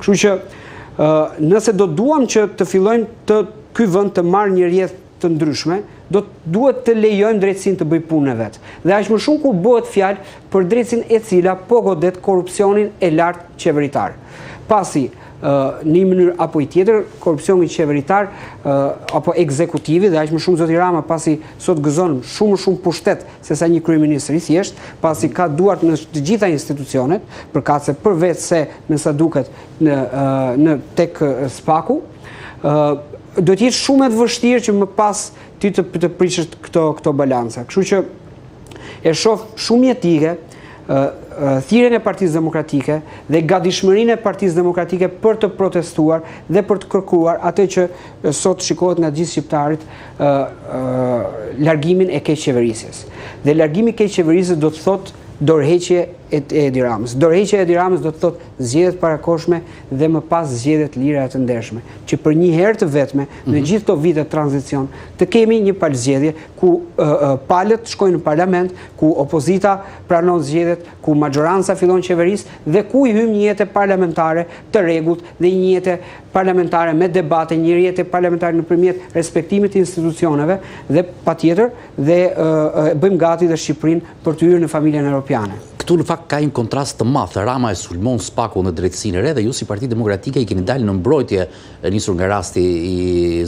Kështu që nëse do duam që të fillojmë ky vend të marrë një rrjedhë të ndryshme, duhet të lejojmë drejtësinë të bëjë punën e vet. Dhe aq më shumë kur bëhet fjalë për drejtësinë e cila po godet korrupsionin e lartë qeveritar. Pasi në një mënyrë apo i tjetër, korrupsioni qeveritar apo ekzekutivi, dhe aq më shumë zoti Rama pasi sot gëzon shumë pushtet se sa një kryeminist i thjesht, pasi ka duart në të gjitha institucionet, përkatëse përveç se me sa duket në tek SPAK-u, do të jetë shumë e vështirë që më pas ti të prishësh këto balanca. Kështu që e shoh shumë etike thirrjen e Partisë Demokratike dhe gatishmërinë e Partisë Demokratike për të protestuar dhe për të kërkuar atë që sot shikohet nga gjithë shqiptarit, largimin e keqeverisjes. Dhe largimi i keqeverisjes do të thotë dorëheqje e Edi Ramës. Dorëheqja e Edi Ramës do të thotë zgjedhje të parakoshme dhe më pas zgjedhje të lira e të ndershme. Që për një herë të vetme, në gjithë këto vite tranzicion, të kemi një palëzgjedhje ku palët shkojnë në parlament, ku opozita pranon zgjedhjet, ku majoranca fillon qeverisë dhe ku i hym një jetë parlamentare të rregullt dhe një jetë parlamentare me debate, një jetë parlamentare nëpërmjet respektimit të institucioneve dhe patjetër dhe bëjmë gati dhe Shqipërinë për të hyrë në familjen europiane. Këtu në fakt ka një kontrast të madh. Rama e sulmon SPAK-un në drejtësinë e re dhe ju si Parti Demokratike i keni dalë në mbrojtje nisur nga rasti i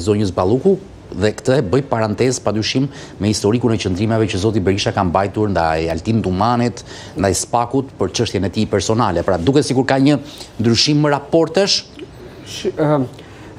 zonjës Balluku dhe këtë bëj parantezë padyshim me historikun e qëndrimeve që zoti Berisha ka mbajtur ndaj Altin Dumanit, ndaj SPAK-ut për çështjen e tij personale. Pra duket sikur ka një ndryshim më raportesh.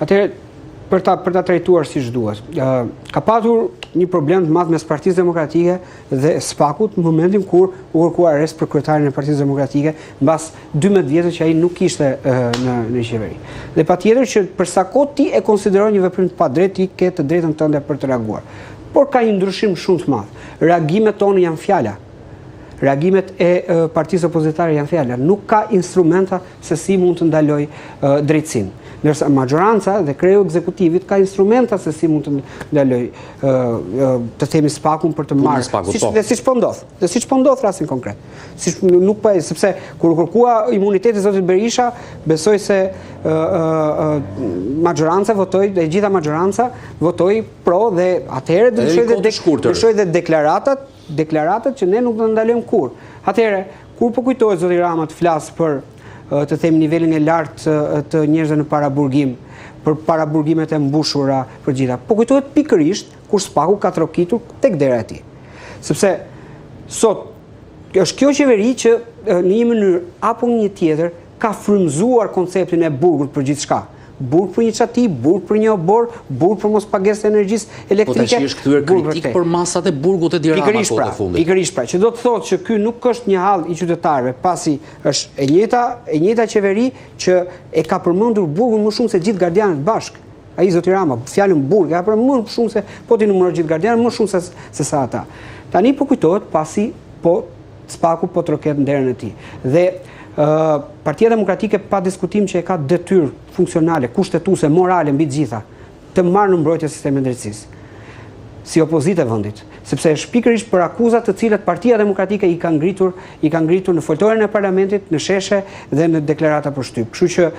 Atëherë për ta trajtuar siç duhet. Ka patur një problem të madh mes Partisë Demokratike dhe SPAK-ut në momentin kur u kërkua arrest për kryetarin e Partisë Demokratike mbas 12 vjetësh që ai nuk ishte në qeveri. Dhe patjetër që për sa kohë ti e konsideron një veprim të padrejtë, ti ke të drejtën tënde për të reaguar. Por ka një ndryshim shumë të madh. Reagimet tona janë fjala. Reagimet e partisë opozitare janë fjala. Nuk ka instrumenta se si mund të ndaloj drejtësinë. Ndërsa majoranca dhe kreu ekzekutivit ka instrumenta se si mund të ndaloj të themi SPAK-un për të marrë. Dhe siç po ndodh. Dhe siç po ndodh rastin konkret. Sepse kur kërkua imuniteti zotit Berisha, besoj se majoranca votoi, dhe gjitha majoranca votoi pro dhe atëherë do shoj dhe deklaratat që ne nuk do ndalojmë kurrë. Atëherë, kur po kujtohet zoti Rama të flas për të themi nivelin e lartë të njerëzve në paraburgim, për paraburgimet e mbushura për gjitha. Po kujtohet pikërisht kur SPAK-u ka trokitur tek dera e tij. Sepse sot është kjo qeveri që në një mënyrë apo një tjetër ka frymzuar konceptin e burgut për gjithçka. Burg për një çati, burg për një obor, burg për mos pagesë energjisë elektrike. Po tash është kthyer kritik për masat e burgut e Edi Ramës në fundit. Pikërisht pra, që do të thotë që ky nuk është një hall i qytetarëve, pasi është e njëjta qeveri që e ka përmendur burgun më shumë se gjithë gardianët bashk. Ai zoti Rama, fjalën burg, ka përmendur më shumë se po ti numëron gjithë gardianët më shumë se sa ata. Tani po kujtohet pasi SPAK-u po troket nderën e tij. Dhe Partia Demokratike pa diskutim që e ka detyrë funksionale, kushtetuese, morale mbi të gjitha, të marrë në mbrojtje sistemin e drejtësisë, si opozitë e vendit, sepse është pikërisht për akuzat të cilat Partia Demokratike i ka ngritur në foltorën e parlamentit, në sheshe dhe në deklarata për shtyp. Kështu që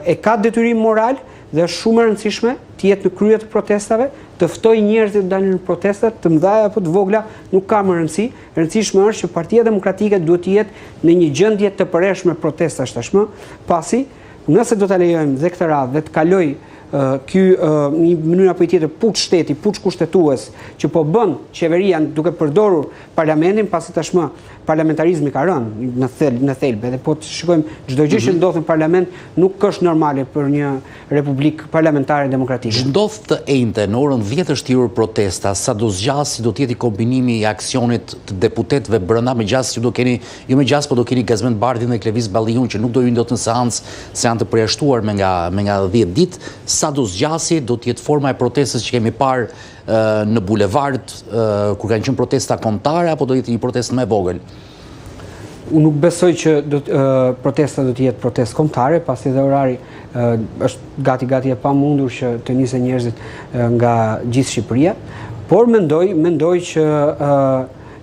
e ka detyrim moral dhe është shumë e rëndësishme të jetë në krye të protestave, të ftoj njerëzit të dalin në protesta, të mëdha apo të vogla, nuk ka më rëndësi. E rëndësishme është që Partia Demokratike duhet të jetë në një gjendje të përhershme protestash tashmë, pasi nëse do ta lejojmë dhe këtë radhë dhe të kaloj një mënyrë apo tjetër puç shteti, puç kushtetues që po bën qeveria duke përdorur parlamentin, pasi tashmë parlamentarizmi ka rënë në thelbe dhe po të shikojmë çdo gjë që ndodh në parlament nuk është normale për një republikë parlamentare demokratike. Ndodh të njëjtë në orën 10 është hyrur protesta, sa do zgjasë do të jetë kombinimi i aksionit të deputetëve brenda, me gjasë që do keni, jo me gjasë, po do keni Gazmend Bardhin dhe Klevis Balliun që nuk do hyjnë dot në seancë se janë të përjashtuar me nga 10 ditë, sa do zgjasë do të jetë forma e protestës që kemi parë në bulevard kur kanë qenë protesta kombëtare apo do jetë një protestë më e vogël? Unë nuk besoj që protesta do të jetë protestë kombëtare, pasi dhe orari është gati e pamundur që të nisë njerëzit nga gjithë Shqipëria, por mendoj që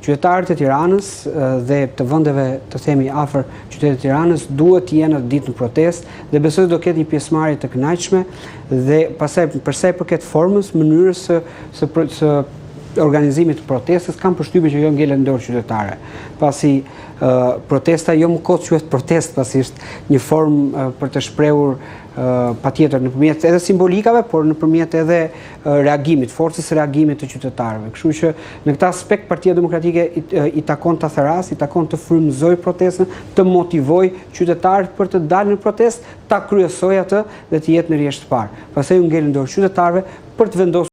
qytetarët e Tiranës dhe të vendeve të themi afër qytetit të Tiranës duhet të jenë atë ditë në protestë dhe besoj do ketë një pjesëmarrje të kënaqshme dhe pastaj për sa i përket formës, mënyrës së organizimit të protestës, kam përshtypjen që jo ngelen dorë qytetare. Pasi protesta jo më kot quhet protestë, pasi është një formë për të shprehur patjetër nëpërmjet edhe simbolikave, por nëpërmjet edhe reagimit, forcës së reagimit të qytetarëve. Kështu që në këtë aspekt Partia Demokratike i takon të therras, i takon të frymëzoj protestën, të motivoj qytetarët për të dalë në protestë, ta kryesoj atë dhe të jetë në rrjetë të parë. Pastaj u ngelen dorë qytetarëve për të vendosur